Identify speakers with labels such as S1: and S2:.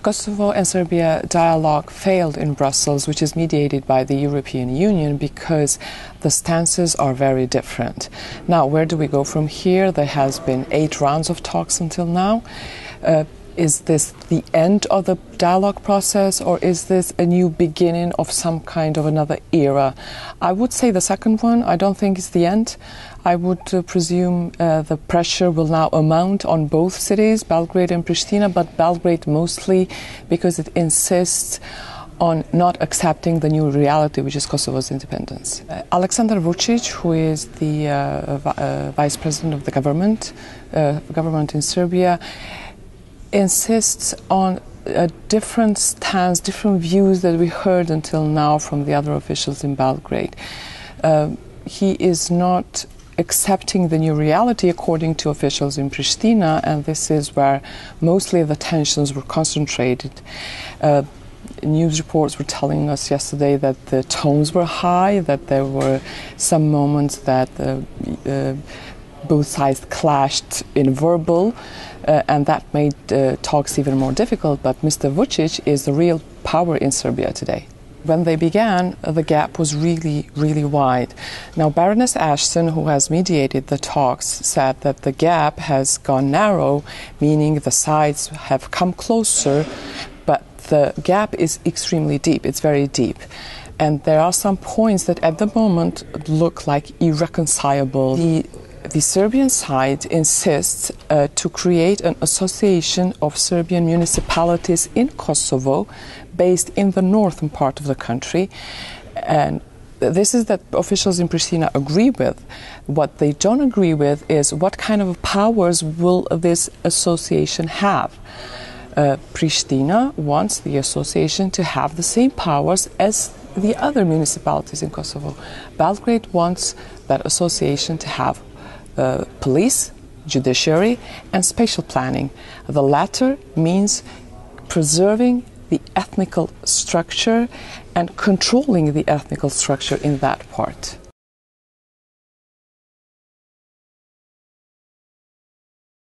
S1: Kosovo and Serbia dialogue failed in Brussels, which is mediated by the European Union, because the stances are very different. Now, where do we go from here? There has been 8 rounds of talks until now. Is this the end of the dialogue process, or is this a new beginning of some kind of another era? I would say the second one. I don't think it's the end. I would presume the pressure will now amount on both cities, Belgrade and Pristina, but Belgrade mostly because it insists on not accepting the new reality, which is Kosovo's independence. Alexander Vučić, who is the vice president of the government in Serbia, insists on a different stance, different views that we heard until now from the other officials in Belgrade. He is not accepting the new reality according to officials in Pristina, and this is where mostly the tensions were concentrated. News reports were telling us yesterday that the tones were high, that there were some moments that both sides clashed in verbal, and that made talks even more difficult. But Mr. Vučić is the real power in Serbia today. When they began, the gap was really, really wide. Now, Baroness Ashton, who has mediated the talks, said that the gap has gone narrow, meaning the sides have come closer, but the gap is extremely deep. It's very deep. And there are some points that at the moment look like irreconcilable. The Serbian side insists to create an association of Serbian municipalities in Kosovo based in the northern part of the country. And this is that officials in Pristina agree with. What they don't agree with is what kind of powers will this association have. Pristina wants the association to have the same powers as the other municipalities in Kosovo. Belgrade wants that association to have police, judiciary, and spatial planning. The latter means preserving the ethnical structure and controlling the ethnical structure in that part.